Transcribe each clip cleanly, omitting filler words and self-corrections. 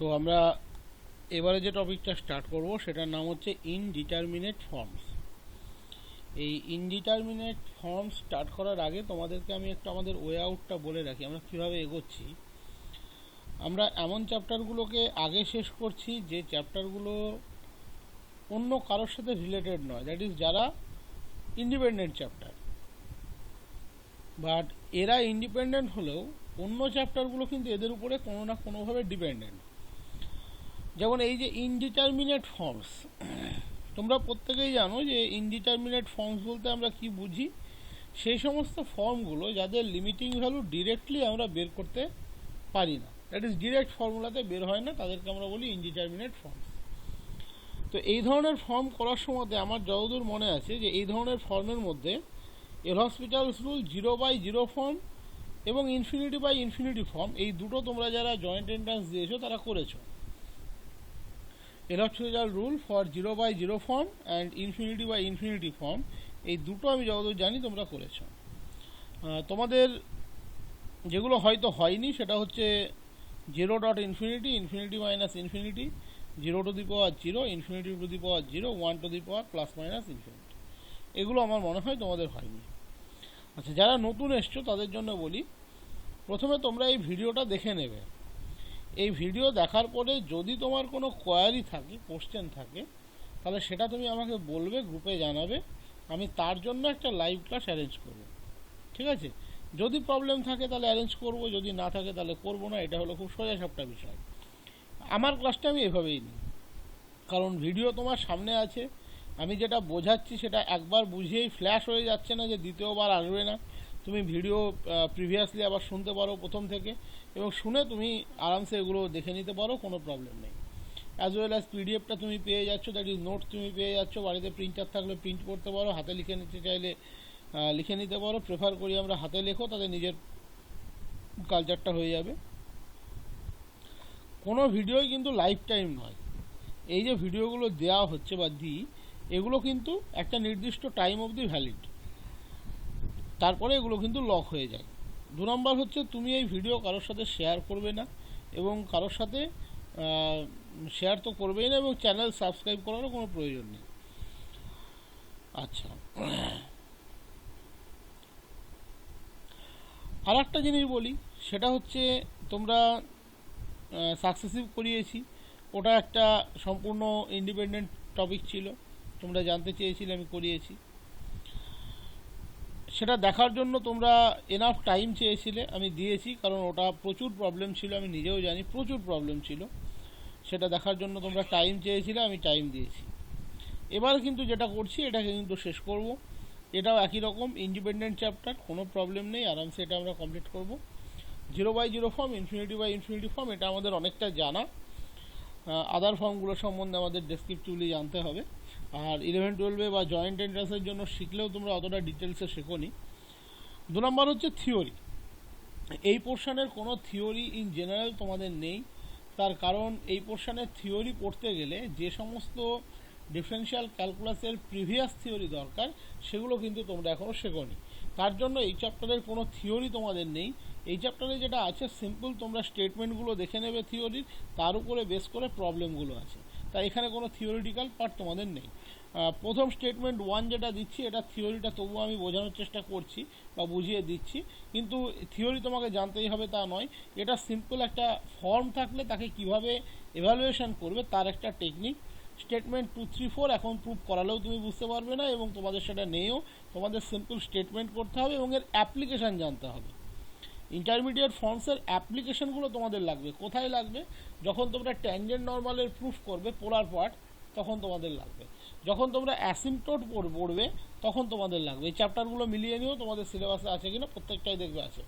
তো আমরা এবারে যে টপিকটা স্টার্ট করব সেটার নাম হচ্ছে ইনডিটারমিনেট ফর্মস। এই ইনডিটারমিনেট ফর্মস স্টার্ট করার আগে তোমাদেরকে আমি একটু আমাদের ওয়ে আউটটা বলে রাখি, আমরা কীভাবে এগোচ্ছি। আমরা এমন চ্যাপ্টারগুলোকে আগে শেষ করছি যে চ্যাপ্টারগুলো অন্য কারোর সাথে রিলেটেড নয়, দ্যাট ইজ যারা ইন্ডিপেন্ডেন্ট চ্যাপ্টার, বাট এরা ইন্ডিপেন্ডেন্ট হলেও অন্য চ্যাপ্টারগুলো কিন্তু এদের উপরে কোনো না কোনোভাবে ডিপেন্ডেন্ট। যেমন এই যে ইনডিটারমিনেট ফর্মস, তোমরা প্রত্যেকেই জানো যে ইনডিটারমিনেট ফর্মস বলতে আমরা কি বুঝি। সেই সমস্ত ফর্মগুলো যাদের লিমিটিং ভ্যালু ডিরেক্টলি আমরা বের করতে পারি না, দ্যাট ইজ ডিরেক্ট ফর্মুলাতে বের হয় না, তাদেরকে আমরা বলি ইনডিটারমিনেট ফর্মস। তো এই ধরনের ফর্ম করার সময় আমার যতদূর মনে আছে যে এই ধরনের ফর্মের মধ্যে এল'হসপিটালস রুল 0/0 ফর্ম এবং ইনফিনিটি বাই ইনফিনিটি ফর্ম, এই দুটো তোমরা যারা জয়েন্ট এন্ট্রান্স দিয়েছো তারা করেছো। L'Hospital rule for 0/0 form and infinity by infinity form, এই দুটো আমি যতদূর জানি তোমরা করেছো। তোমাদের যেগুলো হয়তো হয়নি সেটা হচ্ছে 0.infinity, infinity minus infinity, 0 to the power 0, infinity to the power 0, 1 to the power plus minus infinity, এগুলো আমার মনে হয় তোমাদের হয়নি। আচ্ছা, যারা নতুন এসছো তাদের জন্য বলি, প্রথমে তোমরা এই ভিডিওটা দেখে নেবে। এই ভিডিও দেখার পরে যদি তোমার কোনো কোয়ারি থাকে, কোশ্চেন থাকে, তাহলে সেটা তুমি আমাকে বলবে, গ্রুপে জানাবে, আমি তার জন্য একটা লাইভ ক্লাস অ্যারেঞ্জ করব। ঠিক আছে? যদি প্রবলেম থাকে তাহলে অ্যারেঞ্জ করব, যদি না থাকে তাহলে করব না। এটা হলো খুব সোজাসাপটা বিষয়। আমার ক্লাসটা আমি এভাবেই নিই, কারণ ভিডিও তোমার সামনে আছে, আমি যেটা বোঝাচ্ছি সেটা একবার বুঝিয়েই ফ্ল্যাশ হয়ে যাচ্ছে না যে দ্বিতীয়বার আসবে না। তুমি ভিডিও প্রিভিয়াসলি আবার শুনতে পারো প্রথম থেকে, এবং শুনে তুমি আরামসে এগুলো দেখে নিতে পারো, কোনো প্রবলেম নেই। অ্যাজ ওয়েল অ্যাজ পিডিএফটা তুমি পেয়ে যাচ্ছ, দ্যাট ইজ নোটস তুমি পেয়ে যাচ্ছ। বাড়িতে প্রিন্টার থাকলে প্রিন্ট করতে পারো, হাতে লিখে নিতে চাইলে লিখে নিতে পারো। প্রেফার করি আমরা হাতে লেখো, তাদের নিজের কালচারটা হয়ে যাবে। কোনো ভিডিওই কিন্তু লাইফ টাইম নয়। এই যে ভিডিওগুলো দেওয়া হচ্ছে বা দিই, এগুলো কিন্তু একটা নির্দিষ্ট টাইম অবধি ভ্যালিড, তারপরে এগুলো কিন্তু লক হয়ে যায়। 2 নম্বর হচ্ছে তুমি এই ভিডিও কারোর সাথে শেয়ার করবে না, এবং কারোর সাথে শেয়ার তো করবেই না, এবং চ্যানেল সাবস্ক্রাইব করারও কোনো প্রয়োজন নেই। আচ্ছা, আর একটা জিনিস বলি, সেটা হচ্ছে তোমরা সাকসেসিভ করিয়েছি, ওটা একটা সম্পূর্ণ ইন্ডিপেন্ডেন্ট টপিক ছিল, তোমরা জানতে চেয়েছিলে, আমি করিয়েছি। সেটা দেখার জন্য তোমরা এনাফ টাইম চেয়েছিলে, আমি দিয়েছি, কারণ ওটা প্রচুর প্রবলেম ছিল, আমি নিজেও জানি প্রচুর প্রবলেম ছিল। সেটা দেখার জন্য তোমরা টাইম চেয়েছিলে, আমি টাইম দিয়েছি। এবার কিন্তু যেটা করছি এটাকে কিন্তু শেষ করব। এটাও একই রকম ইন্ডিপেন্ডেন্ট চ্যাপ্টার, কোনো প্রবলেম নেই, আরামসে এটা আমরা কমপ্লিট করব। 0/0 form, infinity by infinity form, এটা আমাদের অনেকটা জানা। আদার ফর্মগুলো সম্বন্ধে আমাদের ডেসক্রিপটিভলি জানতে হবে। আর 11-12 বা জয়েন্ট এন্ট্রান্সের জন্য শিখলেও তোমরা অতটা ডিটেলসে শেখোনি। 2 নম্বর হচ্ছে থিওরি। এই পোর্শনের কোনো থিওরি ইন জেনারেল তোমাদের নেই, তার কারণ এই পোর্শনের থিওরি পড়তে গেলে যে সমস্ত ডিফারেন্সিয়াল ক্যালকুলাসের প্রিভিয়াস থিওরি দরকার, সেগুলো কিন্তু তোমরা এখনও শেখোনি। তার জন্য এই চ্যাপ্টারের কোনো থিওরি তোমাদের নেই। এই চ্যাপ্টারে যেটা আছে সিম্পল, তোমরা স্টেটমেন্টগুলো দেখে নেবে থিওরির, তার উপরে বেস করে প্রবলেমগুলো আছে। তাই এখানে কোনো থিওরিটিক্যাল পার্ট তোমাদের নেই। প্রথম স্টেটমেন্ট 1 যেটা দিচ্ছি, এটা থিওরিটা তবুও আমি বোঝানোর চেষ্টা করছি বা বুঝিয়ে দিচ্ছি, কিন্তু থিওরি তোমাকে জানতেই হবে তা নয়। এটা সিম্পল একটা ফর্ম থাকলে তাকে কিভাবে এভালুয়েশন করবে তার একটা টেকনিক। স্টেটমেন্ট 2, 3, 4 এখন প্রুভ করালেও তুমি বুঝতে পারবে না, এবং তোমাদের সেটা নেইও। তোমাদের সিম্পল স্টেটমেন্ট করতে হবে এবং এর অ্যাপ্লিকেশান জানতে হবে। ইন্টারমিডিয়েট ফর্মসের অ্যাপ্লিকেশনগুলো তোমাদের লাগবে। কোথায় লাগবে? যখন তোমরা ট্যানজেন্ট নর্মালের প্রুফ করবে, পোলার পার্ট, তখন তোমাদের লাগবে। যখন তোমরা অ্যাসিম্পটোট পড়বে, তখন তোমাদের লাগবে। এই চ্যাপ্টারগুলো মিলিয়ে নিও, তোমাদের সিলেবাসে আছে কিনা, প্রত্যেকটাই দেখবে আছে।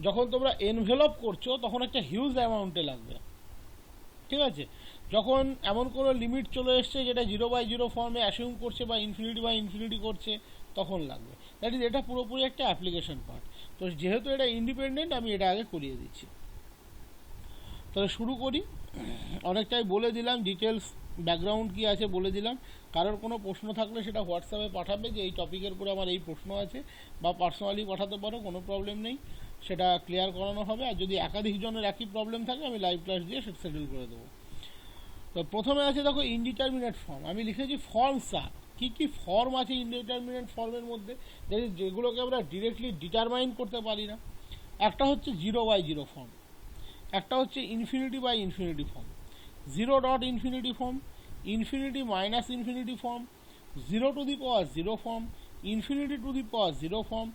যখন তোমরা এনভেলপ করছো, তখন একটা হিউজ অ্যামাউন্টে লাগবে। ঠিক আছে? যখন এমন কোনো লিমিট চলে এসছে যেটা 0/0 ফর্মে অ্যাসিউম করছে বা ইনফিনিটি বাই ইনফিনিটি করছে, তখন লাগবে। দ্যাট ইজ, এটা পুরোপুরি একটা অ্যাপ্লিকেশন পার্ট। তো যেহেতু এটা ইন্ডিপেন্ডেন্ট, আমি এটা আগে করিয়ে দিচ্ছি। তাহলে শুরু করি। অনেকটাই বলে দিলাম, ডিটেলস ব্যাকগ্রাউন্ড কী আছে বলে দিলাম। কারোর কোনো প্রশ্ন থাকলে সেটা হোয়াটসঅ্যাপে পাঠাবে যে এই টপিকের উপরে আমার এই প্রশ্ন আছে, বা পার্সোনালি পাঠাতে পারো, কোনো প্রবলেম নেই। সেটা ক্লিয়ার করানো হবে। আর যদি একাধিক জনের একই প্রবলেম থাকে আমি লাইভ ক্লাস দিয়ে সেটা সেটেল করে দেবো। তো প্রথমে আছে দেখো ইনডিটারমিনেট ফর্ম। আমি লিখেছি ফর্মস আর কী কী ফর্ম আছে ইনডিটারমিনেট ফর্মের মধ্যে, যেগুলোকে আমরা ডিরেক্টলি ডিটারমাইন করতে পারি না। একটা হচ্ছে 0/0 ফর্ম, একটা হচ্ছে infinity by infinity form, 0.infinity form, infinity minus infinity form, 0 form, infinity 0 form,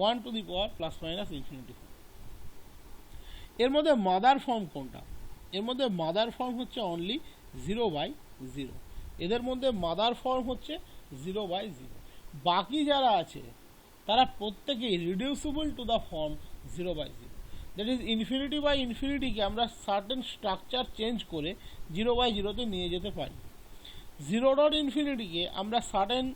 1 plus minus infinity form. এর মধ্যে মাদার ফর্ম কোনটা? এর মধ্যে মাদার ফর্ম হচ্ছে অনলি 0/0। এদের মধ্যে মাদার ফর্ম হচ্ছে 0/0। বাকি যারা আছে তারা প্রত্যেকেই reducible to the form 0/0। That is infinity by ইনফিনিটিকে আমরা সার্টেন স্ট্রাকচার চেঞ্জ করে 0/0তে নিয়ে যেতে পারি। 0.infinity আমরা সার্টেন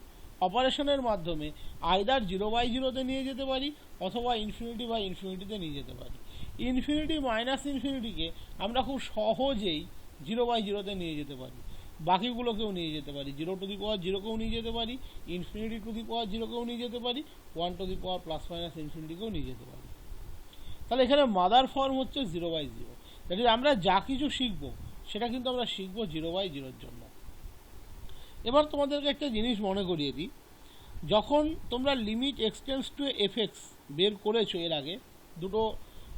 অপারেশনের মাধ্যমে আইদার 0/0তে নিয়ে যেতে পারি অথবা ইনফিনিটি বাই ইনফিনিটিতে নিয়ে যেতে পারি। ইনফিনিটি মাইনাস ইনফিনিটিকে আমরা খুব সহজেই 0/0তে নিয়ে যেতে পারি। বাকিগুলোকেও নিয়ে যেতে পারি, 0 নিয়ে যেতে পারি, ইনফিনিটি 0কেও নিয়ে যেতে পারি, 1 প্লাস মাইনাস ইনফিনিটিকেও নিয়ে যেতে পারি। তাহলে এখানে মাদার ফর্ম হচ্ছে 0/0। দ্যাট ইজ আমরা যা কিছু শিখব সেটা কিন্তু আমরা শিখবো 0/0-র জন্য। এবার তোমাদেরকে একটা জিনিস মনে করিয়ে দিই, যখন তোমরা লিমিট এক্সটেন্স টু এফএক্স বের করেছো এর আগে, দুটো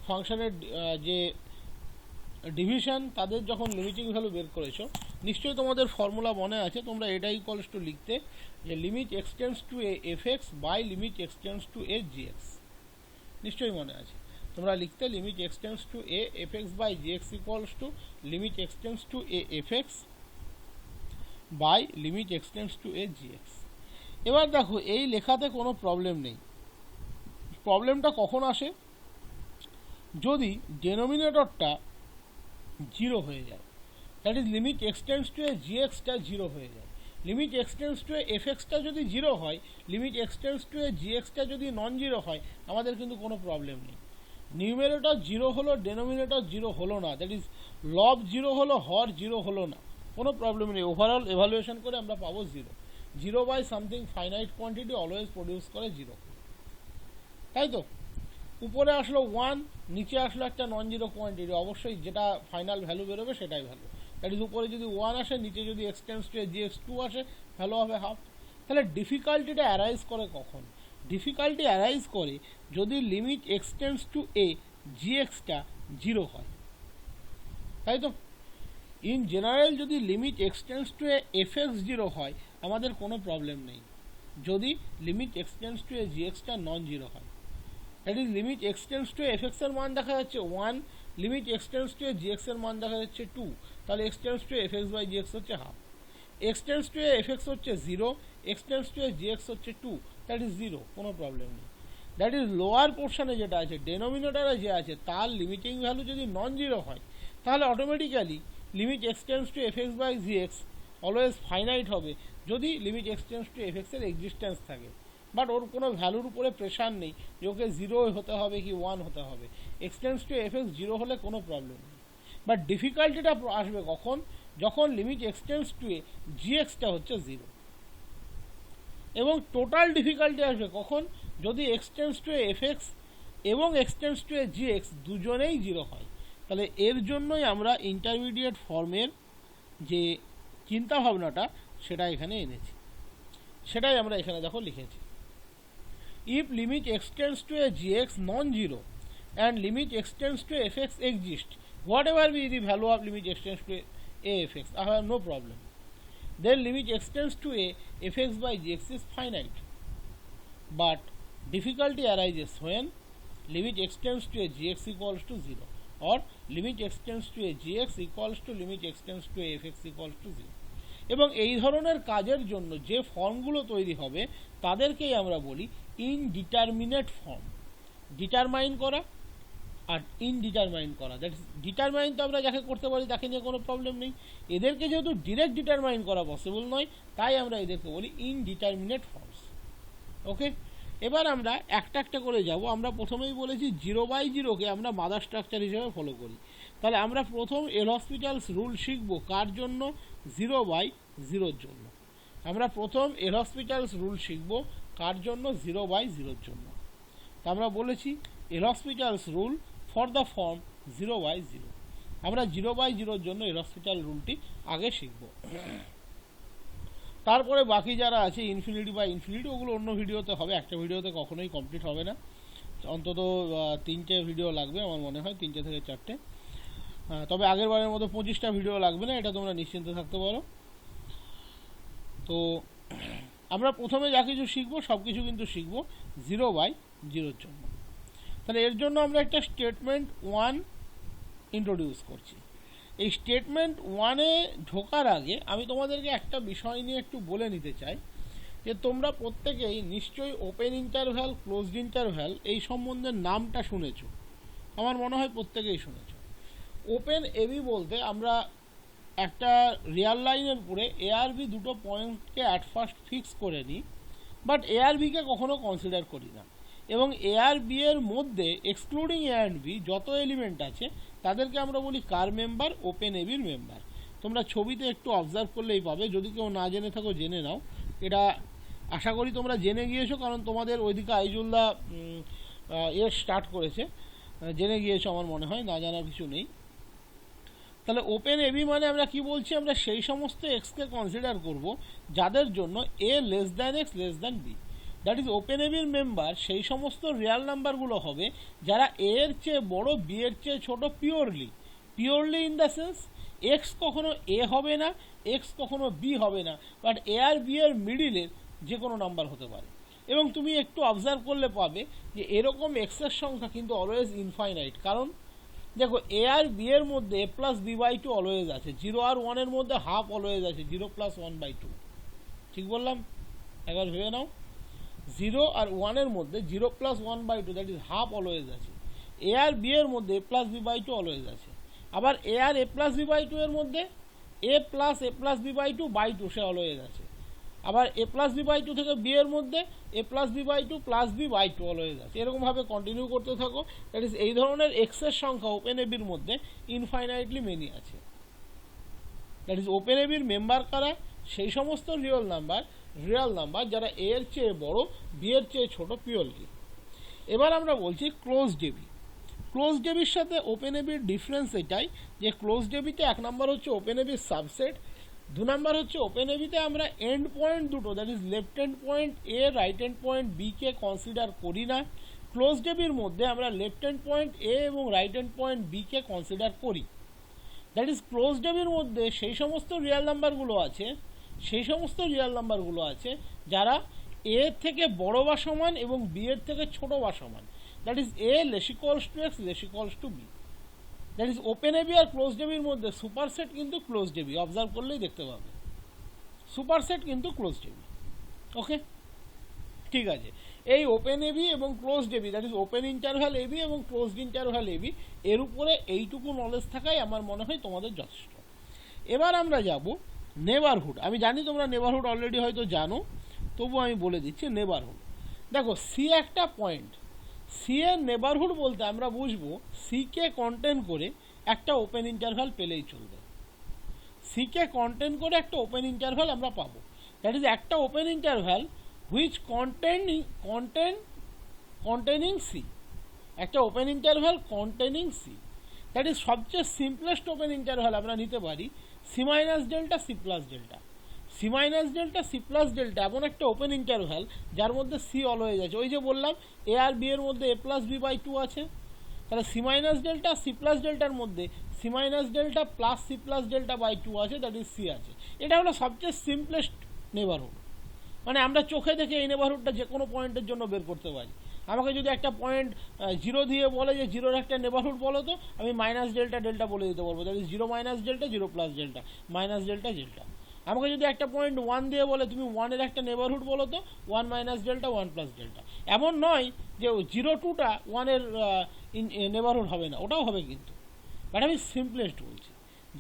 ফাংশনের যে ডিভিশন তাদের যখন লিমিটিং ভ্যালু বের করেছো, নিশ্চয়ই তোমাদের ফর্মুলা মনে আছে। তোমরা এটা ইকুয়ালস টু লিখতে যে limit x tends to a f x by limit x tends to a g x, নিশ্চয়ই মনে আছে। তোমরা লিখতে limit x tends to a f x by g x equals to limit x tends to a f x by limit x tends to a g x. এবার দেখো এই লেখাতে কোনো প্রবলেম নেই। প্রবলেমটা কখন আসে? যদি ডেনোমিনেটরটা 0 হয়ে যায়, that is limit x tends to a জিএক্সটা 0 হয়ে যায়। লিমিট এক্সটেন্স টু এ এফএক্সটা যদি 0 হয়, লিমিট এক্সটেন্স টু এ জিএক্সটা যদি নন 0 হয়, আমাদের কিন্তু কোনো প্রবলেম নেই। নিউমেরেটর 0 হলো, ডেনোমিনেটর 0 হলো না, দ্যাট ইজ লব 0 হলো, হর 0 হলো না, কোনো প্রবলেম নেই। ওভারঅল এভালুয়েশন করে আমরা পাবো 0। 0 by something finite quantity always produce করে 0, তাই তো? উপরে আসলো 1, নিচে আসলো একটা নন 0 কোয়ান্টিটি, অবশ্যই যেটা ফাইনাল ভ্যালু বেরোবে সেটাই ভ্যালু। দ্যাট ইজ উপরে যদি 1 আসে, নিচে যদি এক্সটেন্স টু এ জিএক্স 2 আসে, ভ্যালু হবে হাফ। তাহলে ডিফিকাল্টিটা অ্যারাইজ করে কখন? ডিফিকাল্টি অ্যারাইজ করে যদি লিমিট এক্সটেন্স টু এ জিএক্সটা 0 হয়, তাই তো? ইন জেনারেল যদি limit x tends to a FX 0 হয়, আমাদের কোনো প্রবলেম নেই। যদি limit x tends to a জিএক্সটা non 0 হয়, that is limit x tends to f x এর মান দেখা যাচ্ছে 1, limit x tends to a g x এর মান দেখা যাচ্ছে 2, তাহলে x tends to f x by g x হচ্ছে half. X tends to a f x হচ্ছে 0, এক্সটেন্স টু এ জিএক্স হচ্ছে 2, দ্যাট ইজ 0, কোনো প্রবলেম নেই। দ্যাট ইজ লোয়ার পোর্শনে যেটা আছে, ডেনোমিনেটরে যে আছে, তার লিমিটিং ভ্যালু যদি নন 0 হয়, তাহলে automatically limit x tends to f x by g x always finite হবে যদি লিমিট এক্সটেন্স টু এফএক্সের এক্সিস্টেন্স থাকে। বাট ওর কোনো ভ্যালুর উপরে প্রেশার নেই যে ওকে 0 হতে হবে কি 1 হতে হবে। এক্সটেন্স টু এফএক্স 0 হলে কোনো প্রবলেম নেই। বাট ডিফিকাল্টিটা আসবে কখন? যখন লিমিট এক্সটেন্স টু এ জিএক্সটা হচ্ছে 0। এবং টোটাল ডিফিকাল্টি আসবে কখন? যদি এক্সটেন্স টু এ এফএক্স এবং এক্সটেন্স টু এ জিএক্স দুজনেই 0 হয়। তাহলে এর জন্যই আমরা ইন্টারমিডিয়েট ফর্মের যে চিন্তাভাবনাটা সেটা এখানে এনেছি, সেটাই আমরা এখানে দেখো লিখেছি। If limit extends to a gx non-zero and limit extends to fx exists, whatever be the value of limit extends to a fx, I have no problem. Then limit extends to a fx by gx is finite. But difficulty arises when limit extends to a gx equals to 0 or limit extends to a gx equals to limit extends to a fx equals to 0. এবং এই ধরনের কাজের জন্য যে ফর্মগুলো তৈরি হবে তাদেরকেই আমরা বলি ইনডিটারমিনেট ফর্ম। ডিটারমাইন করা আর ইনডিটারমাইন করা, দ্যাট ইজ ডিটারমাইন তো আমরা যাকে করতে পারি তাকে নিয়ে কোনো প্রবলেম নেই। এদেরকে যেহেতু ডিরেক্ট ডিটারমাইন করা পসিবল নয়, তাই আমরা এদেরকে বলি ইনডিটারমিনেট ফর্মস। ওকে, এবার আমরা একটা একটা করে যাব। আমরা প্রথমেই বলেছি 0/0কে আমরা মাদার স্ট্রাকচার হিসেবে ফলো করি। তাহলে আমরা প্রথম এল হসপিটালস রুল শিখবো কার জন্য? 0/0-র জন্য। আমরা প্রথম এল হসপিটালস রুল শিখবো কার জন্য? 0/0-র জন্য। তা আমরা বলেছি এল'হসপিটালস রুল ফর দ্য ফর্ম 0/0। আমরা 0/0 জন্য এল'হসপিটাল রুলটি আগে শিখব। তারপরে বাকি যারা আছে ইনফিনিটি বা ইনফিনিটি, ওগুলো অন্য ভিডিওতে হবে, একটা ভিডিওতে কখনোই কমপ্লিট হবে না, অন্তত 3টে ভিডিও লাগবে আমার মনে হয়, 3টে থেকে 4টে। তবে আগের বারের মতো 25টা ভিডিও লাগবে না, এটা তোমরা নিশ্চিন্ত থাকতে পারো। তো আমরা প্রথমে যা কিছু শিখবো সব কিছু কিন্তু শিখবো 0/0 জন্য। তাহলে এর জন্য আমরা একটা স্টেটমেন্ট 1 ইন্ট্রোডিউস করছি। এই স্টেটমেন্ট 1-এ ঢোকার আগে আমি তোমাদেরকে একটা বিষয় নিয়ে একটু বলে নিতে চাই যে তোমরা প্রত্যেকেই নিশ্চয়ই ওপেন ইন্টারভ্যাল, ক্লোজড ইন্টারভ্যাল এই সম্বন্ধে নামটা শুনেছো, আমার মনে হয় প্রত্যেকেই শুনেছো। ওপেন এবি বলতে আমরা একটা রিয়াল লাইনের উপরে এ আর বি দুটো পয়েন্টকে অ্যাট ফার্স্ট ফিক্স করে নিই, বাট এ আর বিকে কখনো কনসিডার করি না, এবং এ আর বি এর মধ্যে এক্সক্লুডিং এ অ্যান্ড বি যত এলিমেন্ট আছে তাদেরকে আমরা বলি কার মেম্বার, ওপেন এবির মেম্বার। তোমরা ছবিতে একটু অবজার্ভ করলেই পাবে, যদি কেউ না জেনে থাকো জেনে নাও, এটা আশা করি তোমরা জেনে গিয়েছো, কারণ তোমাদের ওইদিকে আইজুল্লাহ স্টার্ট করেছে, জেনে গিয়েছো আমার মনে হয়, না জানার কিছু নেই। তাহলে ওপেন এবি মানে আমরা কি বলছি, আমরা সেই সমস্ত এক্সকে কনসিডার করব যাদের জন্য a less than x less than b. That is open এবির মেম্বার সেই সমস্ত রিয়াল নাম্বারগুলো হবে যারা এ এর চেয়ে বড়, বি এর চেয়ে ছোট, purely in the sense x কখনো এ হবে না, এক্স কখনো বি হবে না, বাট এ আর বি এর মিডিলের যে কোনো নাম্বার হতে পারে। এবং তুমি একটু অবজার্ভ করলে পাবে যে এরকম এক্সের সংখ্যা কিন্তু অলওয়েজ ইনফাইনাইট, কারণ দেখো এ আর বি এর মধ্যে এ প্লাস বি/2 অলওয়েজ আছে, 0 আর 1 এর মধ্যে হাফ অলওয়েজ আছে, 0 + 1/2। ঠিক বললাম? একবার ভেবে নাও, 0 আর 1 এর মধ্যে 0 + 1/2 দ্যাট ইজ হাফ অলওয়েজ আছে। এ আর বি এর মধ্যে এ প্লাস বি/2 অলওয়েজ আছে। আবার এ আর এ প্লাস বি/2 এর মধ্যে এ প্লাস বি/2 সে অলওয়েজ আছে। আবার এ প্লাস বি/2 থেকে বি এর মধ্যে এ প্লাস বি/2 প্লাস বি/2 অলওয়েজ আছে। এরকমভাবে কন্টিনিউ করতে থাকো। দ্যাট ইজ এই ধরনের এক্সের সংখ্যা ওপেন এবির মধ্যে ইনফাইনাইটলি মেনি আছে। দ্যাট ইজ ওপেন এবির মেম্বার কারা, সেই সমস্ত রিয়েল নাম্বার যারা এ এর চেয়ে বড়, বি এর চেয়ে ছোট, পিওরলি। এবার আমরা বলছি ক্লোজড এবি। ক্লোজড এবির সাথে ওপেন এবির ডিফারেন্স এটাই যে ক্লোজড এবিতে 1 নম্বর হচ্ছে ওপেন এবির সাবসেট, 2 নম্বর হচ্ছে ওপেন এবিতে আমরা এন্ড পয়েন্ট দুটো, that is left hand point a, right hand point b কে কনসিডার করি না। ক্লোজড এবির মধ্যে আমরা লেফট হ্যান্ড পয়েন্ট এ এবং রাইট হ্যান্ড পয়েন্ট বি কে কনসিডার করি। দ্যাট ইজ ক্লোজড এবির মধ্যে সেই সমস্ত রিয়াল নাম্বারগুলো আছে যারা এ থেকে বড় বা সমান এবং বি এর থেকে ছোট বা সমান। That is a less equals to x less equals to b. That is open a b আর ক্লোজড এবির মধ্যে সুপারসেট কিন্তু ক্লোজড এবি, অবজার্ভ করলেই দেখতে পাবে সুপারসেট কিন্তু ক্লোজড এবি। ওকে, ঠিক আছে। এই ওপেন এবি এবং closed a b, that is open interval a b এবং ক্লোজড ইন্টারভ্যাল এবি, এর উপরে এইটুকু নলেজ থাকাই আমার মনে হয় তোমাদের যথেষ্ট। এবার আমরা যাব নেবারহুড। আমি জানি তোমরা নেবারহুড অলরেডি হয়তো জানো, তবু আমি বলে দিচ্ছি নেবারহুড। দেখো সি একটা পয়েন্ট, সি এর নেবারহুড বলতে আমরা বুঝবো সি কে কন্টেন করে একটা ওপেন ইন্টারভ্যাল পেলেই চলবে। সি কে কন্টেন করে একটা ওপেন ইন্টারভ্যাল আমরা পাবো। দ্যাট ইজ একটা open interval which containing c, একটা open interval containing c. That is সবচেয়ে সিম্পলেস্ট ওপেন ইন্টারভ্যাল আমরা নিতে পারি c minus delta, c plus delta. C minus delta, c plus delta এমন একটা ওপেন ইন্টারভ্যাল যার মধ্যে সি অলওয়েজ আছে। ওই যে বললাম এ আর বি এর মধ্যে এ প্লাস বি/2 আছে, তাহলে c minus delta, c plus ডেল্টার মধ্যে c minus delta plus c plus ডেল্টা/2 আছে, দ্যাট ইজ সি আছে। এটা হলো সবচেয়ে সিম্পলেস্ট নেবারহুড। মানে আমরা চোখে দেখে এই নেবারহুডটা যে কোনো পয়েন্টের জন্য বের করতে পারি। আমাকে যদি একটা পয়েন্ট 0 দিয়ে বলে যে 0-র একটা নেবারহুড বলো তো, আমি মাইনাস ডেল্টা বলে দিতে পারবো। That is 0 minus delta, 0 plus delta, minus delta. আমাকে যদি একটা পয়েন্ট 1 দিয়ে বলে তুমি 1-এর একটা নেবারহুড বলো তো, 1 মাইনাস ডেল্টা, 1 প্লাস ডেল্টা। এমন নয় যে 0-2টা 1-এর নেবারহুড হবে না, ওটাও হবে কিন্তু, বাট আমি সিম্পলেস্ট বলছি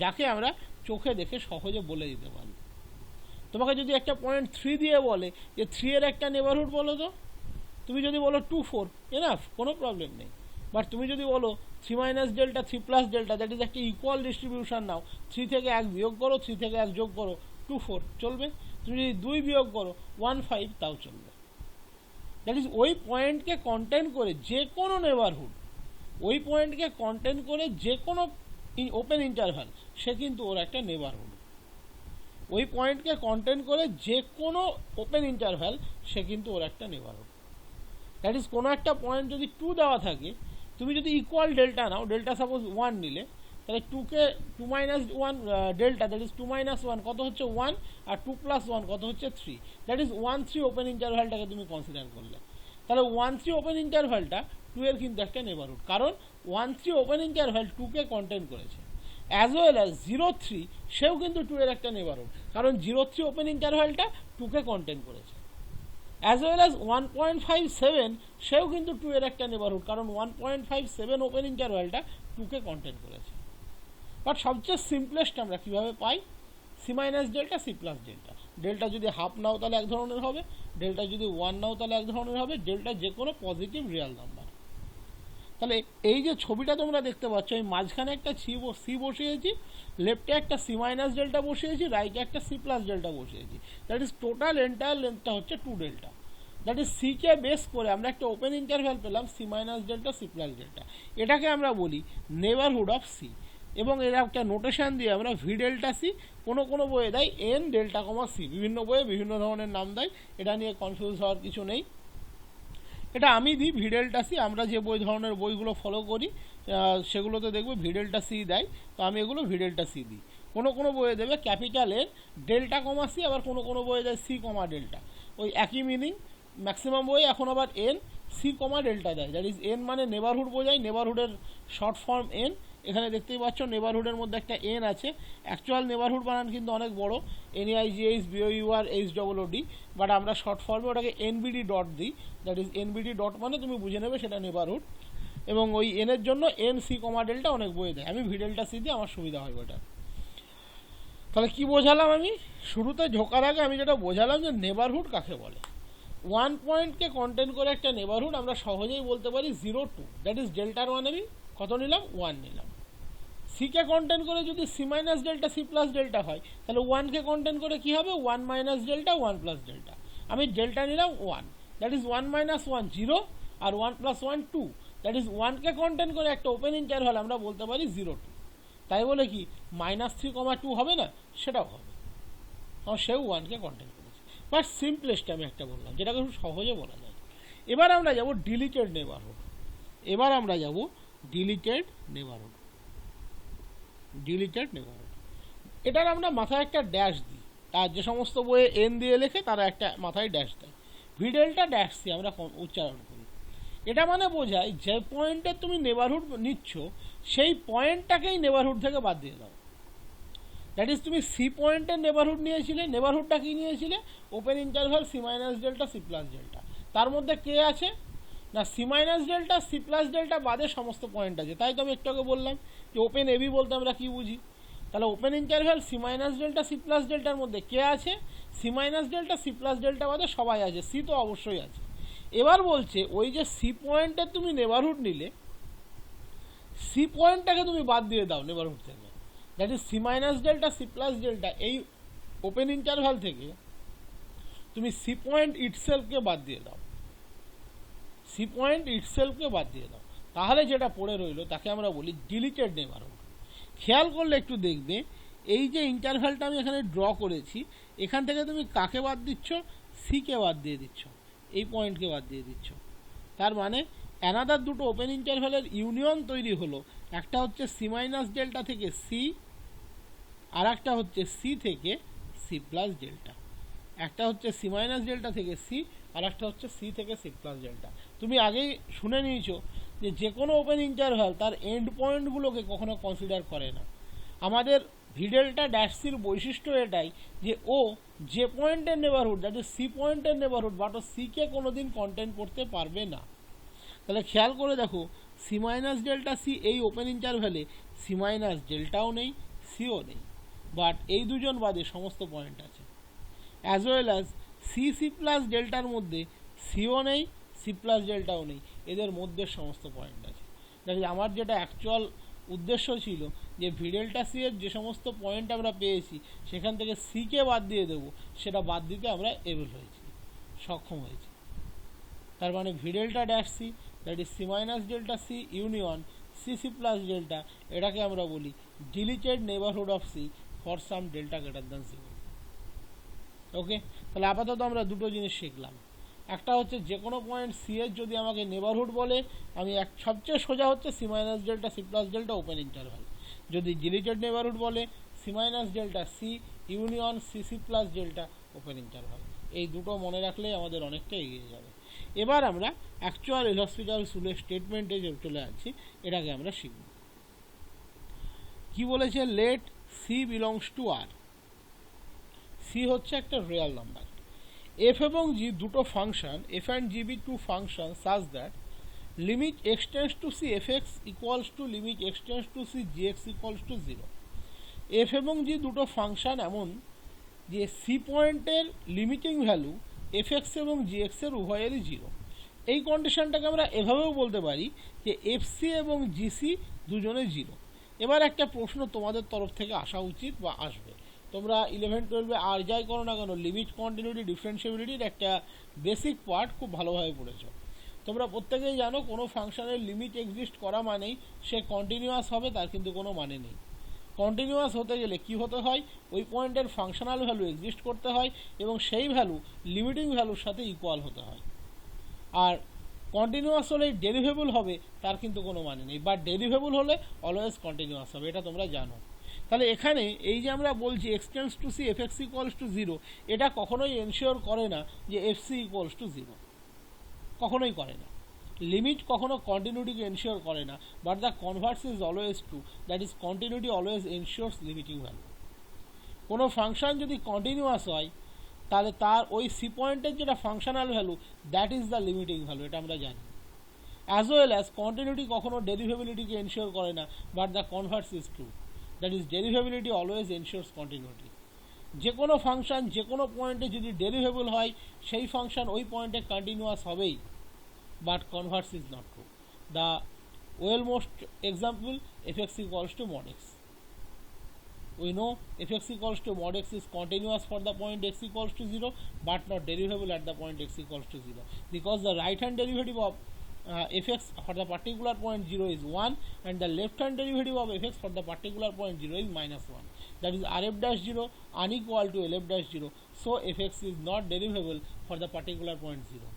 যাকে আমরা চোখে দেখে সহজে বলে দিতে পারি। তোমাকে যদি একটা পয়েন্ট 3 দিয়ে বলে যে 3-এর একটা নেবারহুড বলো তো, তুমি যদি বলো 2, 4, এনাফ, কোনো প্রবলেম নেই। বাট তুমি যদি বলো 3 minus delta, 3 plus delta, that is একটা ইকুয়াল ডিস্ট্রিবিউশন নাও, 3 থেকে 1 বিয়োগ করো, 3 থেকে 1 যোগ করো, 2, 4 চলবে। তুমি যদি 2 বিয়োগ করো 1, 5 তাও চলবে। দ্যাট ইজ ওই পয়েন্টকে কন্টেন করে যে কোনো নেবারহুড, ওই পয়েন্টকে কন্টেন করে যে কোনো ওপেন ইন্টারভ্যাল সে কিন্তু ওর একটা নেবারহুড। ওই পয়েন্টকে কন্টেন করে যে কোনো ওপেন ইন্টারভ্যাল সে কিন্তু ওর একটা নেবারহুড। দ্যাট ইজ কোনো একটা পয়েন্ট যদি 2 দেওয়া থাকে, তুমি যদি ইকুয়াল ডেল্টা নাও, ডেল্টা সাপোজ 1 নিলে, তাহলে 2কে 2 minus 1 delta, that is 2 minus 1 কত হচ্ছে 1, আর 2 প্লাস 1 কত হচ্ছে 3, দ্যাট ইজ 1 3 ওপেন ইন্টারভ্যালটাকে তুমি কনসিডার করলে। তাহলে 1 3 ওপেন ইন্টারভ্যালটা 2 এর কিন্তু একটা নেবারহুড, কারণ 1 3 ওপেন ইন্টারভ্যাল 2কে কন্টেন করেছে। অ্যাজ ওয়েল অ্যাজ 0 3 সেও কিন্তু 2 এর একটা নেবারহুড, কারণ 0 3 ওপেন ইন্টারভ্যালটা 2কে কন্টেন করেছে। অ্যাজ ওয়েল অ্যাজ 1.57 সেও কিন্তু 2 এর একটা নেবারহুড, কারণ 1.57 ওপেন ইন্টারভ্যালটা 2কে কন্টেন করেছে। বাট সবচেয়ে সিম্পলেস্ট আমরা কীভাবে পাই? C minus delta, c plus delta. Delta যদি হাফ নাও তাহলে এক ধরনের হবে, ডেল্টা যদি 1 নাও তাহলে এক ধরনের হবে, ডেল্টা যে কোনো পজিটিভ রিয়াল নাম্বার। তাহলে এই যে ছবিটা তোমরা দেখতে পাচ্ছ, এই মাঝখানে একটা সি বসিয়েছি, লেফটে একটা সি মাইনাস ডেল্টা বসিয়েছি, রাইটে একটা সি প্লাস ডেল্টা বসিয়েছি। দ্যাট ইজ টোটাল এন্টায়ার লেন্থটা হচ্ছে 2 ডেল্টা। দ্যাট ইজ সিকে বেস করে আমরা একটা ওপেন ইন্টারভ্যাল পেলাম c minus delta, c plus delta. এটাকে আমরা বলি নেবারহুড অফ সি, এবং এর একটা নোটেশন দিয়ে আমরা ভি ডেল্টা সি, কোনো কোনো বইয়ে দেয় এন ডেল্টা কমা সি, বিভিন্ন বইয়ে বিভিন্ন ধরনের নাম দেয়, এটা নিয়ে কনফিউজ হওয়ার কিছু নেই। এটা আমি দিই ভি ডেল্টা সি, আমরা যে ধরনের বইগুলো ফলো করি সেগুলোতে দেখবে ভি ডেল্টা সি দেয়, তো আমি এগুলো ভি ডেল্টা সি দিই। কোনো কোনো বইয়ে দেবে ক্যাপিটাল এন ডেল্টা কমা সি, আবার কোনো কোনো বইয়ে দেয় সি কমা ডেল্টা, ওই একই মিনিং। ম্যাক্সিমাম বই এখন আবার এন সি কমা ডেল্টা দেয়, দ্যাট ইজ এন মানে নেবারহুড বোঝায়, নেবারহুডের শর্ট ফর্ম এন। এখানে দেখতেই পাচ্ছ নেবারহুডের মধ্যে একটা এন আছে, অ্যাকচুয়াল নেবারহুড বানান কিন্তু অনেক বড়, NEIGH BOUR HOOD, বাট আমরা শর্ট ফর্মে ওটাকে NBD ডট দিই, দ্যাট ইজ NBD ডট মানে তুমি বুঝে নেবে সেটা নেবারহুড। এবং ওই এনের জন্য এন সি কমা ডেল্টা অনেক বইয়ে দেয়, আমি ভি ডেল্টা সি দিয়ে আমার সুবিধা হয় ওটা। তাহলে কি বোঝালাম? আমি শুরুতে ঢোকার আগে আমি যেটা বোঝালাম যে নেবারহুড কাকে বলে। 1 পয়েন্টকে কন্টেন করে একটা নেবারহুড আমরা সহজেই বলতে পারি 0 2, দ্যাট ইজ ডেল্টার ওয়ান আমি কত নিলাম? 1 নিলাম। সিকে কন্টেন করে যদি c minus delta, c plus delta হয়, তাহলে 1কে কন্টেন করে কী হবে? 1 মাইনাস ডেল্টা, 1 প্লাস ডেল্টা। আমি ডেল্টা নিলাম 1, দ্যাট ইজ 1 মাইনাস 1 0, আর 1 প্লাস 1 2, দ্যাট ইজ 1কে কন্টেন করে একটা ওপেন ইন্টারভ্যাল আমরা বলতে পারি 0 2। তাই বলে কি -3, 2 হবে না? সেটাও হবে, কারণ সেও 1কে কন্টেন করেছে। বাট সিম্পলেস্ট আমি একটা বললাম, যেটাকে খুব সহজে বলা যায়। এবার আমরা যাব ডিলিটেড নেবারহুড। এবার আমরা যাব ডিলিটেড নেবারহুড। ডিলিটেড নেবারহুড, এটার আমরা মাথায় একটা ড্যাশ দিই, আর যে সমস্ত বইয়ে এন দিয়ে লেখে তারা একটা মাথায় ড্যাশ দেয়, ভি ডেল্টা ড্যাশ সি আমরা উচ্চারণ করি। এটা মানে বোঝায় যে পয়েন্টে তুমি নেবারহুড নিচ্ছ সেই পয়েন্টটাকেই নেবারহুড থেকে বাদ দিয়ে দাও। দ্যাট ইজ তুমি সি পয়েন্টের নেবারহুড নিয়েছিলে, নেবারহুডটা কি নিয়েছিলে? Open interval c minus delta, c plus delta. তার মধ্যে কে আছে না? C minus delta, c plus delta বাদে সমস্ত পয়েন্ট আছে। তাই তো আমি একটু আগে বললাম যে ওপেন এবি বলতে আমরা কি বুঝি। তাহলে open interval c minus delta, c plus ডেল্টার মধ্যে কে আছে? C minus delta, c plus delta বাদে সবাই আছে, সি তো অবশ্যই আছে। এবার বলছে ওই যে সি পয়েন্টের তুমি নেবারহুড নিলে, সি পয়েন্টটাকে তুমি বাদ দিয়ে দাও নেবারহুড থেকে। That is c minus delta, c plus delta, এই ওপেন ইন্টারভ্যাল থেকে তুমি সি পয়েন্ট ইটসেলফকে বাদ দিয়ে দাও, সি পয়েন্ট ইটসেলফকে বাদ দিয়ে দাও। তাহলে যেটা পড়ে রইলো তাকে আমরা বলি ডিলিটেড নেবারহুড। খেয়াল করলে একটু দেখবে এই যে ইন্টারভ্যালটা আমি এখানে ড্র করেছি, এখান থেকে তুমি কাকে বাদ দিচ্ছ? সিকে বাদ দিয়ে দিচ্ছ, এই পয়েন্টকে বাদ দিয়ে দিচ্ছ। তার মানে অ্যানাদার দুটো ওপেন ইন্টারভ্যালের ইউনিয়ন তৈরি হলো, একটা হচ্ছে সি মাইনাস ডেল্টা থেকে সি, আর একটা হচ্ছে সি থেকে সি প্লাস ডেল্টা। একটা হচ্ছে সি মাইনাস ডেল্টা থেকে সি, আর একটা হচ্ছে সি থেকে সি প্লাস ডেল্টা। তুমি আগেই শুনে নিয়েছো যে কোনো ওপেন ইন্টারভ্যাল তার এন্ড পয়েন্টগুলোকে কখনো কনসিডার করে না। আমাদের ভি ডেল্টা ড্যাশ সির বৈশিষ্ট্য এটাই যে ও যে পয়েন্টের নেবারহুড, দ্যাট ইজ সি পয়েন্টের নেবারহুড, বাট ও সিকে কোনোদিন কন্টেন্ট করতে পারবে না। তাহলে খেয়াল করে দেখো সি মাইনাস ডেল্টা সি এই ওপেন ইন্টারভ্যালে সি মাইনাস ডেল্টাও নেই, সিও নেই, বাট এই দুজন বাদে সমস্ত পয়েন্ট আছে। As well as c c plus ডেল্টার মধ্যে সিও নেই, সি প্লাস ডেল্টাও নেই, এদের মধ্যে সমস্ত পয়েন্ট আছে। দেখি আমার যেটা অ্যাকচুয়াল উদ্দেশ্য ছিল যে ভি ডেল্টা সি এর যে সমস্ত পয়েন্ট আমরা পেয়েছি সেখান থেকে সিকে বাদ দিয়ে দেবো, সেটা বাদ দিতে আমরা এবল হয়েছি, সক্ষম হয়েছি। তার মানে v delta dash c that is c minus delta c union c c plus delta, এটাকে আমরা বলি deleted neighbourhood of c for some delta greater than zero. Okay, তাহলে আপাতত আমরা দুটো জিনিস শিখলাম। একটা হচ্ছে যে কোনো পয়েন্ট সি এর যদি আমাকে নেবারহুড বলে, আমি সবচেয়ে সোজা হচ্ছে c minus delta c plus delta open interval. যদি ডিলিটেড নেবারহুড বলে, c minus delta c union c c plus delta open interval. এই দুটো মনে রাখলেই আমাদের অনেকটা এগিয়ে যাবে। এবার আমরা অ্যাকচুয়াল এল'হসপিটাল রুলের স্টেটমেন্টে চলে যাচ্ছি, এটাকে আমরা শিখব। কি বলেছে? Let c belongs to R. C হচ্ছে একটা রিয়েল নাম্বার। এফ এবং জি দুটো function, f and g be two function such that limit x tends to c f x equals to limit x tends to c g x equals to zero. F এবং g দুটো function এমন যে C পয়েন্টের limiting value F x এবং জি এক্সের উভয়েরই zero. এই কন্ডিশনটাকে আমরা এভাবেও বলতে পারি যে এফ সি এবং জিসি দুজনে জিরো। এবার একটা প্রশ্ন তোমাদের তরফ থেকে আসা উচিত বা আসবে, তোমরা 11-12 আর যাই করো না কেন লিমিট কন্টিনিউটি ডিফারেন্সিয়েবিলিটির একটা বেসিক পার্ট খুব ভালোভাবে পড়েছো। তোমরা প্রত্যেকেই জানো কোনো ফাংশনের লিমিট এক্সিস্ট করা মানেই সে কন্টিনিউয়াস হবে, তার কিন্তু কোনো মানে নেই। কন্টিনিউয়াস হতে গেলে কি হতে হয়? ওই পয়েন্টের ফাংশনাল ভ্যালু এক্সিস্ট করতে হয় এবং সেই ভ্যালু লিমিটিং ভ্যালুর সাথে ইকুয়াল হতে হয়। আর কন্টিনিউয়াস হলে ডেরিভেবল হবে তার কিন্তু কোনো মানে নেই, বাট ডেরিভেবল হলে অলওয়েজ কন্টিনিউয়াস হবে, এটা তোমরা জানো। তাহলে এখানে এই যে আমরা বলছি x tends to c f x equals to zero, এটা কখনোই এনশিওর করে না যে f c equals to zero, কখনোই করে না। লিমিট কখনো কন্টিনিউটিকে এনশিওর করে না, but the converse is always true, that is continuity always ensures limiting value. কোনো ফাংশন যদি কন্টিনিউয়াস হয় তাহলে তার ওই সি পয়েন্টের যেটা functional value that is the limiting value, এটা আমরা জানি। অ্যাজ ওয়েল অ্যাজ কন্টিনিউটি কখনো ডেরিভেবিলিটিকে এনশিওর করে না, but the converse is true, that is derivability always ensures continuity. যে কোনো ফাংশন যে কোনো পয়েন্টে যদি ডেরিভেবল হয় সেই ফাংশন ওই পয়েন্টে কন্টিনিউয়াস হবেই, but Converse is not true. The well most example fx equals to mod x. We know fx equals to mod x is continuous for the point x equals to 0 but not derivable at the point x equals to 0, because the right hand derivative of fx for the particular point 0 is 1 and the left hand derivative of fx for the particular point 0 is minus 1, that is rf dash 0 unequal to lf dash 0, so fx is not derivable for the particular point 0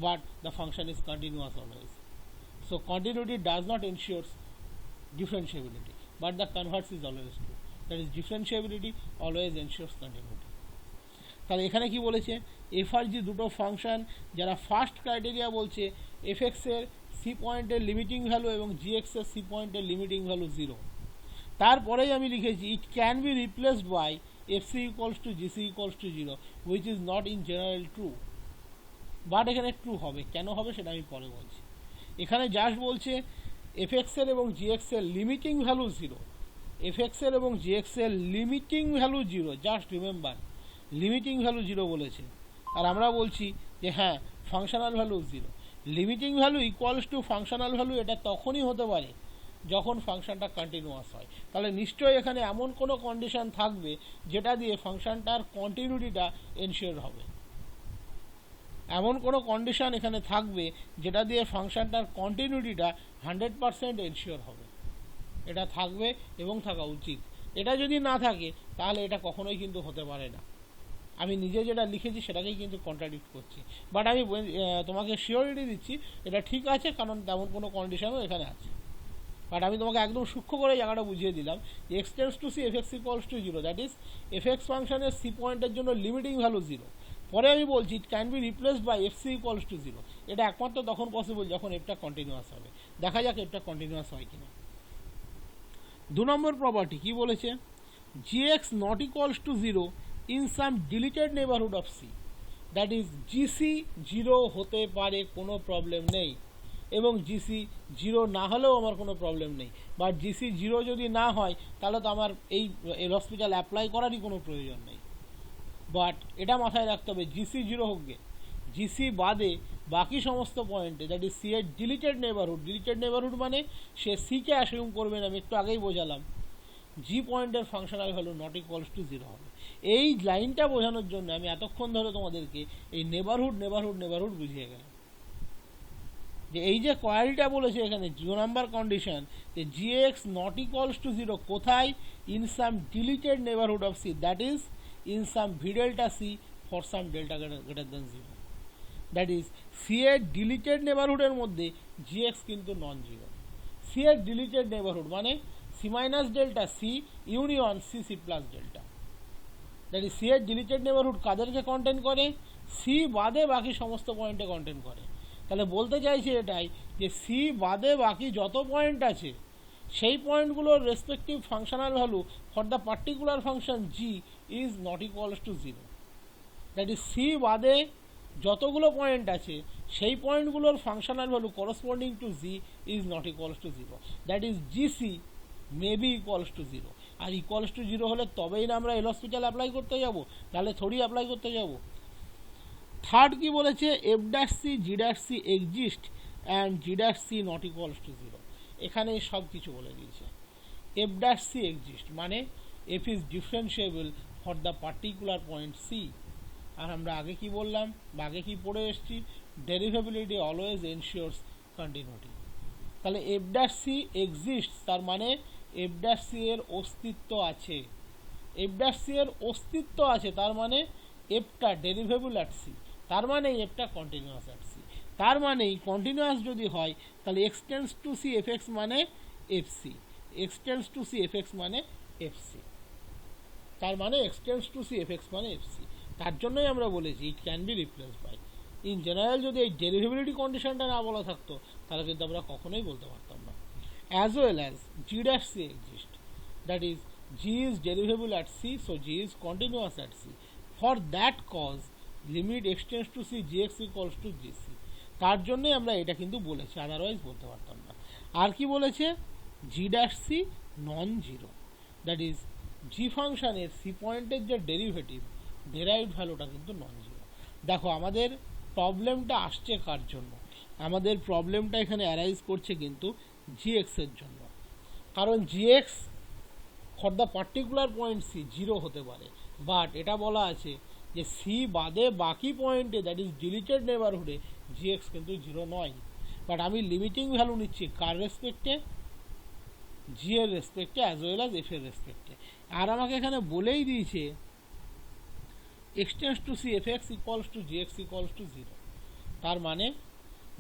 but the function is continuous always. So continuity does not ensure differentiability, but the converse is always true, that is differentiability always ensures continuity. তাহলে এখানে কি বলেছে? F R জি দুটো function যারা first criteria বলছে f x এর c পয়েন্টের limiting value এবং জি এক্স এর সি পয়েন্টের লিমিটিং ভ্যালু 0, তারপরেই আমি লিখেছি it can be replaced by f c equals to g c equals to 0, which is not in general true, but এখানে ট্রু হবে। কেন হবে সেটা আমি পরে বলছি। এখানে জাস্ট বলছে এফ এক্স এর এবং জি এক্স এর লিমিটিং ভ্যালু 0, এফ এক্স এর এবং জি এক্স এর limiting value 0, just remember limiting value 0 বলেছে। আর আমরা বলছি যে হ্যাঁ functional value 0। Limiting value equals to functional value এটা তখনই হতে পারে যখন ফাংশনটা কন্টিনিউয়াস হয়। তাহলে নিশ্চয়ই এখানে এমন কোনো কন্ডিশন থাকবে যেটা দিয়ে ফাংশনটার কন্টিনিউটিটা এনশিওর হবে, এমন কোনো কন্ডিশন এখানে থাকবে যেটা দিয়ে ফাংশনটার কন্টিনিউটিটা 100% এনশিওর হবে। এটা থাকবে এবং থাকা উচিত। এটা যদি না থাকে তাহলে এটা কখনোই কিন্তু হতে পারে না। আমি নিজে যেটা লিখেছি সেটাকেই কিন্তু কন্ট্রাডিক্ট করছি, বাট আমি তোমাকে শিওরিটি দিচ্ছি এটা ঠিক আছে, কারণ তেমন কোনো কন্ডিশনও এখানে আছে। বাট আমি তোমাকে একদম সূক্ষ্ম করে জায়গাটা বুঝিয়ে দিলাম যে x tends to c f x equals to 0, that is f x ফাংশনের সি পয়েন্টের জন্য লিমিটিং ভ্যালু 0। পরে আমি বলছি it can be replaced by f c equals to 0, এটা একমাত্র তখন পসিবল যখন এফটা কন্টিনিউয়াস হবে। দেখা যাক এফটা কন্টিনিউয়াস হয় কিনা। 2 নম্বর প্রপার্টি কি বলেছে? gx not equals to 0 in some deleted neighborhood of c, that is gc 0 হতে পারে, কোনো প্রবলেম নেই, এবং জিসি 0 না হলেও আমার কোনো প্রবলেম নেই। বাট জিসি 0 যদি না হয় তাহলে তো আমার এই হসপিটাল অ্যাপ্লাই করারই কোনো প্রয়োজন নেই। বাট এটা মাথায় রাখতে হবে জিসি 0 হোক গে, জিসি বাদে বাকি সমস্ত পয়েন্টে দ্যাট ইজ সি এর ডিলিটেড নেবারহুড, ডিলিটেড নেবারহুড মানে সে সিকে অ্যাসিউম করবে না, আমি একটু আগেই বোঝালাম, জি পয়েন্টের functional value not equals to 0 হবে। এই লাইনটা বোঝানোর জন্য আমি এতক্ষণ ধরে তোমাদেরকে এই নেবারহুড নেবারহুড নেবারহুড বুঝিয়ে গেলাম। যে এই যে কোয়ারিটা বলেছে এখানে 2 নাম্বার কন্ডিশন যে gx নট ইকুয়ালস টু 0 কোথায়, in some deleted neighbourhood of c, that is in some v delta c for some delta greater than 0, that is c এর ডিলিটেড নেবারহুডের মধ্যে gx কিন্তু নন জিরো। সি এর deleted neighbourhood মানে c minus delta c union c c plus delta, that is c এর deleted neighbourhood কাদেরকে contain করে, সি বাদে বাকি সমস্ত পয়েন্টে কন্টেন করে। তাহলে বলতে চাইছি এটাই যে সি বাদে বাকি যত পয়েন্ট আছে সেই পয়েন্টগুলোর respective functional value for the particular function g is not equals to 0, that is c বাদে যতগুলো পয়েন্ট আছে সেই পয়েন্টগুলোর functional value corresponding to g is not equals to 0, that is g c may be equals to 0। আর equals to 0 হলে তবেই না আমরা এল হসপিটাল অ্যাপ্লাই করতে যাব, তাহলে থোড়ি অ্যাপ্লাই করতে যাব। থার্ড কি বলেছে, f dash c g dash c exist and g dash c not equals to 0, এখানে সব কিছু বলে দিয়েছে। এফ ড্যাশ সি এক্সিস্ট মানে f is differentiable for the particular point c. আর আমরা আগে কি বললাম বা আগে কি পড়ে এসেছি, ডেরিভেবিলিটি অলওয়েজ এনশিওরস কন্টিনিউটি। তাহলে এফ ড্যাশ সি এক্সিস্ট তার মানে এফ ড্যাশ সি এর অস্তিত্ব আছে, এফ ড্যাশ সি এর অস্তিত্ব আছে তার মানে এফটা ডেরিভেবল অ্যাট সি, তার মানে এফটা কন্টিনিউয়াস অ্যাট সি, তার মানে কন্টিনিউয়াস যদি হয় তাহলে x tends to c f x মানে f c, x tends to c f x মানে এফ সি, তার মানে x tends to c f x মানে এফ সি। তার জন্যই আমরা বলেছি it can be replace by. In general যদি এই ডেরিভেবিলিটি কন্ডিশনটা না বলা থাকতো তাহলে কিন্তু আমরা কখনোই বলতে পারতাম না। As well as g dash c exist, that is g is derivable at c, so g is continuous at c. For that cause limit x tends to c g x equals to g c, তার জন্যই আমরা এটা কিন্তু বলেছি, otherwise বলতে পারতাম না। আর কি বলেছে, g dash c non zero, that is g ফাংশনের সি পয়েন্টের যে ডেরিভেটিভ ডেরাইভড ভ্যালুটা কিন্তু নন জিরো। দেখো আমাদের প্রবলেমটা আসছে কার জন্য, আমাদের প্রবলেমটা এখানে অ্যারাইজ করছে কিন্তু জি এক্সের জন্য, কারণ g x for the particular point c zero হতে পারে, বাট এটা বলা আছে যে সি বাদে বাকি পয়েন্টে দ্যাট ইজ ডিলিটেড নেবারহুডে জি এক্স কিন্তু জিরো নয়। বাট আমি লিমিটিং ভ্যালু নিচ্ছি কার রেসপেক্টে, জি এর রেসপেক্টে অ্যাজ ওয়েল অ্যাজ এফ এর রেসপেক্টে। আর আমাকে এখানে বলেই দিয়েছে x tends to c f x equals to g x equals to 0, তার মানে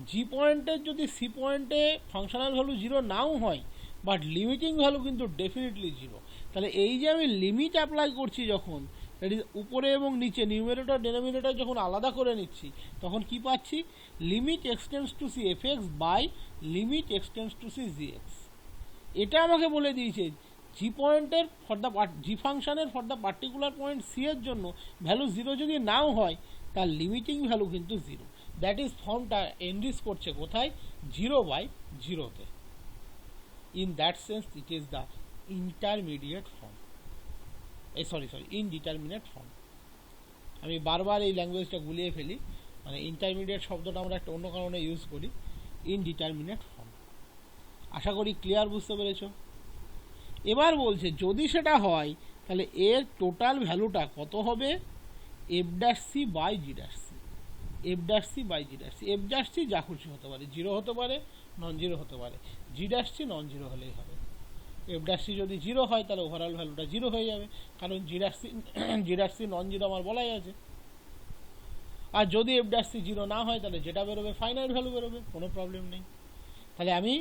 জি পয়েন্টের যদি সি পয়েন্টে ফাংশনাল ভ্যালু জিরো নাও হয় বাট লিমিটিং ভ্যালু কিন্তু ডেফিনেটলি জিরো। তাহলে এই যে আমি লিমিট অ্যাপ্লাই করছি যখন, দ্যাট ইজ উপরে এবং নিচে নিউমেরেটর ডেনোমিনেটর যখন আলাদা করে নিচ্ছি তখন কি পাচ্ছি, limit x tends to c f x by limit x tends to c g x. এটা আমাকে বলে দিয়েছে জি পয়েন্টের ফর দ্য জি ফাংশনের for the particular point c এর জন্য ভ্যালু জিরো যদি নাও হয় তার লিমিটিং ভ্যালু কিন্তু জিরো। দ্যাট ইজ ফর্মটা এনরিচ করছে কোথায়, 0/0-তে। In that sense it is the intermediate form, indeterminate form. আমি বারবার এই ল্যাঙ্গুয়েজটা গুলিয়ে ফেলি, মানে ইন্টারমিডিয়েট শব্দটা আমরা একটা অন্য কারণে ইউজ করি, ইনডিটারমিনেট ফর্ম। আশা করি ক্লিয়ার বুঝতে পেরেছ। এবার বলছে যদি সেটা হয় তাহলে এর টোটাল ভ্যালুটা কত হবে, f dash c by g dash c, f dash c by g dash c. F dash c যা খুশি হতে পারে, জিরো হতে পারে, নন জিরো হতে পারে, জি ড্যাশ সি নন জিরো হলেই হবে। এফ ড্যাশ সি যদি জিরো হয় তাহলে ওভারঅল ভ্যালুটা জিরো হয়ে যাবে, কারণ জি ড্যাশ সি নন জিরো আমার বলাই আছে। আর যদি এফ ড্যাশ সি জিরো না হয় তাহলে যেটা বেরোবে ফাইনাইট ভ্যালু বেরোবে, কোনো প্রবলেম নেই। তাহলে আমি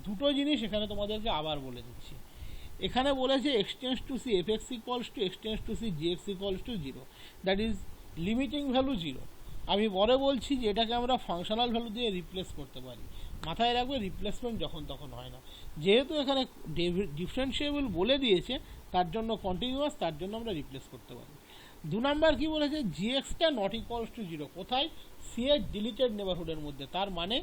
দুটো জিনিস এখানে তোমাদেরকে আবার বলে দিচ্ছি। এখানে বলেছে x tends to c f x equals to x tends to c g x equals to 0, that is limiting value 0। আমি পরে বলছি যে এটাকে আমরা ফাংশনাল ভ্যালু দিয়ে রিপ্লেস করতে পারি, মাথায় রাখবে রিপ্লেসমেন্ট যখন তখন হয় না। যেহেতু এখানে ডিফারেন্সিয়েবল বলে দিয়েছে তার জন্য কন্টিনিউয়াস, তার জন্য আমরা রিপ্লেস করতে পারি। 2 নাম্বার কি বলেছে, জি এক্সটা নট ইকুয়ালস টু 0 কোথায়, সি এর ডিলিটেড নেবারহুডের মধ্যে, তার মানে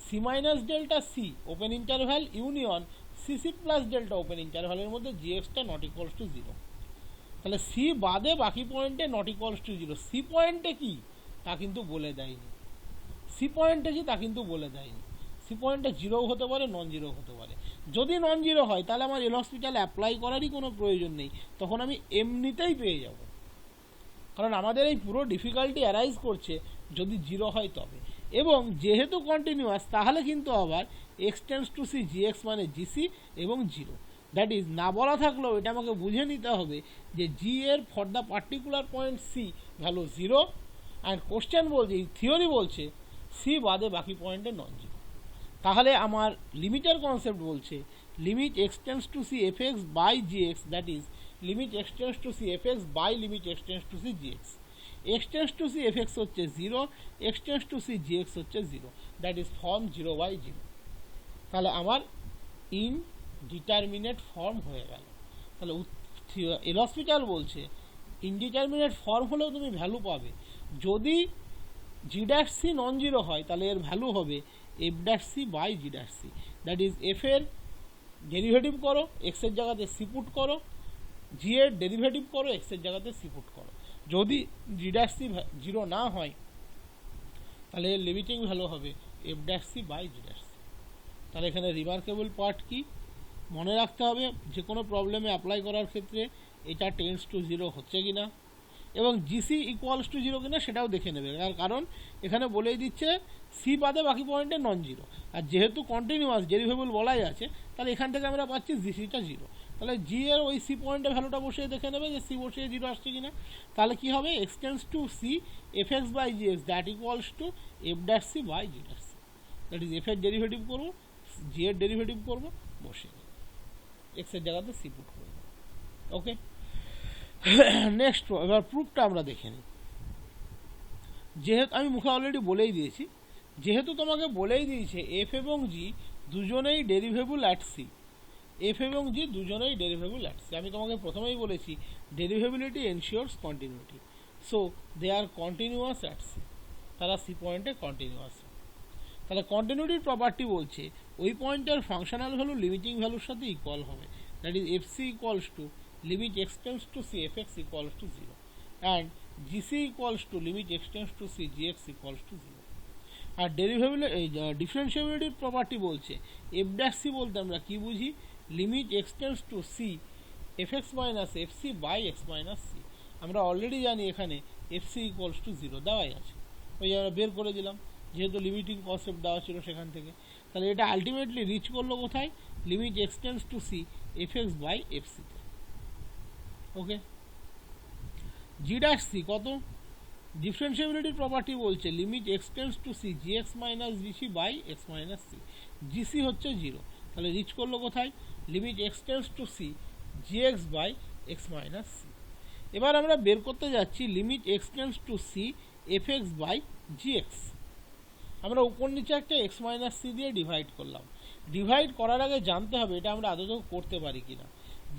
c minus delta c open interval union c c plus delta open ইন্টারভ্যালের মধ্যে জি এক্সটা নট ইকুয়ালস টু 0। তাহলে সি বাদে বাকি পয়েন্টে নট ইকুয়ালস টু 0। সি পয়েন্টে কি তা কিন্তু বলে দেয়নি, সি পয়েন্টে কি তা কিন্তু বলে দেয়নি। সি পয়েন্টে জিরো হতে পারে, নন জিরো হতে পারে। যদি নন জিরো হয় তাহলে আমার এল হসপিটাল অ্যাপ্লাই করারই কোনো প্রয়োজন নেই, তখন আমি এমনিতেই পেয়ে যাব, কারণ আমাদের এই পুরো ডিফিকাল্টি অ্যারাইজ করছে যদি জিরো হয় তবে। এবং যেহেতু কন্টিনিউয়াস তাহলে কিন্তু আবার x tends to c g x মানে জিসি এবং জিরো। দ্যাট ইজ না বলা থাকলেও এটা আমাকে বুঝে নিতে হবে যে জি এর for the particular point c value zero, and question বলছে, থিওরি বলছে সি বাদে বাকি পয়েন্টে নন জিরো। তাহলে আমার লিমিটের কনসেপ্ট বলছে limit x tends to c f x by g x, that is limit x tends to c f x by limit x tends to c g x. X tends to c f x হচ্ছে zero, x tends to c g x হচ্ছে zero, that is form zero by zero. তাহলে আমার indeterminate form হয়ে গেল। তাহলে L'Hospital বলছে indeterminate form হলেও তুমি ভ্যালু পাবে। যদি g dash c non zero হয় তাহলে এর ভ্যালু হবে f dash c by g dash c, that is f এর ডেরিভেটিভ করো, এক্সের জায়গাতে সি পুট করো, জি এর ডেরিভেটিভ করো, এক্সের জায়গাতে সি পুট করো। যদি জি ড্যাশ সি জিরো না হয় তাহলে এর লিমিটিং ভ্যালু হবে f dash c by g dash c. তাহলে এখানে রিমার্কেবল পার্ট কি মনে রাখতে হবে, যে কোনো প্রবলেমে অ্যাপ্লাই করার ক্ষেত্রে এটা টেন্ডস টু জিরো হচ্ছে কিনা এবং জিসি ইকুয়ালস টু জিরো কিনা সেটাও দেখে নেবে, কারণ এখানে বলেই দিচ্ছে সি বাদে বাকি পয়েন্টে নন জিরো, আর যেহেতু কন্টিনিউয়াস ডেরিভেবল বলাই আছে তাহলে এখান থেকে আমরা পাচ্ছি জিসিটা জিরো। তাহলে জি এর ওই সি পয়েন্টে ভ্যালুটা বসিয়ে দেখে নেবে যে সি বসিয়ে জিরো আসছে কিনা। তাহলে কি হবে x tends to c f x by g x that equals to f dash c by g dash c, that is f এর ডেরিভেটিভ করবো, জি এর ডেরিভেটিভ করবো, বসিয়ে দেবো, এক্সের জায়গাতে সি পুট করবো। ওকে, নেক্সট এবার প্রুফটা আমরা দেখে নিই। যেহেতু আমি মুখে অলরেডি বলেই দিয়েছি, যেহেতু তোমাকে বলেই দিয়েছে এফ এবং জি দুজনেই ডেরিভেবল অ্যাট সি, এফ এবং জি দুজনেই ডেরিভেবল অ্যাট সি, আমি তোমাকে প্রথমেই বলেছি derivability ensures continuity, so they are continuous at c, তারা সি পয়েন্টে কন্টিনিউয়াস। তাহলে কন্টিনিউটির প্রপার্টি বলছে ওই পয়েন্টের ফাংশনাল ভ্যালু লিমিটিং ভ্যালুর সাথে ইকুয়াল হবে, that is f c equals to limit x tends to c f x equals to zero, and g c equals to limit x tends to c g x equals to zero. আর ডিফারেন্সিয়েবিলিটির property বলছে f dash c বলতে আমরা কি বুঝি, limit x tends to c f x minus f c by x minus c. আমরা already জানি এখানে f c equals to zero দেওয়াই আছে, ওই আমরা বের করে দিলাম যেহেতু লিমিটিং কনসেপ্ট দেওয়া ছিল সেখান থেকে। তাহলে এটা আলটিমেটলি রিচ করলো কোথায়, limit x tends to c f x by f সিতে। ওকে, জি ড্যাশ সি কত, ডিফারেন্সিয়েবিলিটির প্রপার্টি বলছে limit x tends to c g x minus g c by x minus c, g c হচ্ছে জিরো, তাহলে reach করলো কোথায়, limit x tends to c g x by x minus c. এবার আমরা বের করতে যাচ্ছি limit x tends to c f x by g x. আমরা উপর নিচে একটা এক্স মাইনাস সি দিয়ে ডিভাইড করলাম। ডিভাইড করার আগে জানতে হবে এটা আমরা আদৌ করতে পারি কিনা।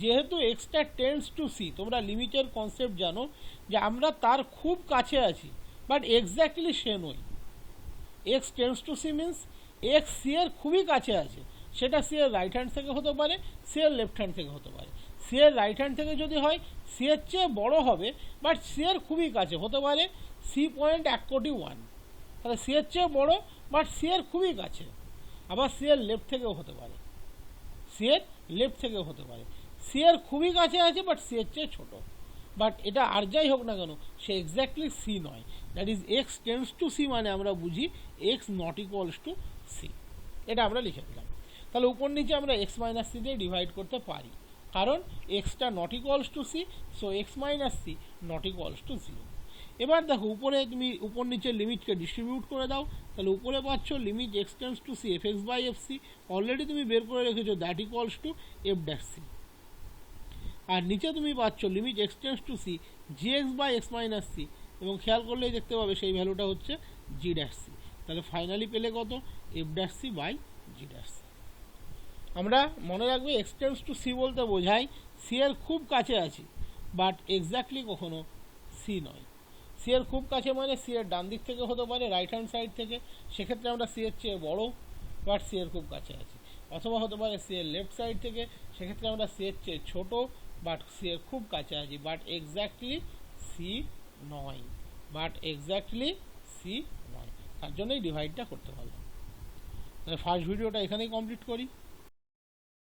যেহেতু এক্সটা টেন্ডস টু সি, তোমরা লিমিটের কনসেপ্ট জানো যে আমরা তার খুব কাছে আছি বাট এক্স্যাক্টলি সে নই। X tends to c means x c এর খুবই কাছে আছে, সেটা সি এর রাইট হ্যান্ড থেকে হতে পারে, সি এর লেফট হ্যান্ড থেকে হতে পারে। সি এর রাইট হ্যান্ড থেকে যদি হয় সি এর চেয়ে বড় হবে, বাট সি এর খুবই কাছে হতে পারে সি পয়েন্ট 1/1, তাহলে সি এর চেয়ে বড় বাট সি এর খুবই কাছে। আবার সি এর লেফট থেকেও হতে পারে, সি এর লেফট থেকেও হতে পারে, সি এর খুবই কাছে আছে বাট সি এর চেয়ে ছোট। বাট এটা আর যাই হোক না কেন সে এক্স্যাক্টলি সি নয়, that is x tends to c মানে আমরা বুঝি x not equals to c, এটা আমরা লিখে দিলাম। তাহলে উপর নিচে আমরা এক্স মাইনাস সি দিয়ে ডিভাইড করতে পারি, কারণ এক্সটা not equals to c, so x minus c not equals to zero. এবার দেখো উপরে তুমি উপর নিচে লিমিটকে ডিস্ট্রিবিউট করে দাও, তাহলে উপরে পাচ্ছ limit x tends to c f x by f c, already তুমি বের করে রেখেছো that equals to f dash c. আর নিচে তুমি পাচ্ছ limit x tends to c g x by x minus c, এবং খেয়াল করলেই দেখতে পাবে সেই ভ্যালুটা হচ্ছে জি ড্যাশ সি। তাহলে ফাইনালি পেলে কত, f dash c by g dash c. আমরা মনে রাখবে এক্স টেন্ডস টু সি বলতে বোঝায় সি এর খুব কাছে আছি বাট এক্স্যাক্টলি কখনো সি নয়। সি এর খুব কাছে মানে সি এর ডান দিক থেকে হতে পারে, রাইট হ্যান্ড সাইড থেকে, সেক্ষেত্রে আমরা সি এর চেয়ে বড় বাট সি এর খুব কাছে আছি। অথবা হতে পারে সি এর লেফট সাইড থেকে, সেক্ষেত্রে আমরা সি এর চেয়ে ছোট বাট সি এর খুব কাছে আছি, বাট এক্স্যাক্টলি সি নয়, বাট এক্স্যাক্টলি সি নয়। তার জন্যই ডিভাইডটা করতে পারলাম। ফার্স্ট ভিডিওটা এখানেই কমপ্লিট করি।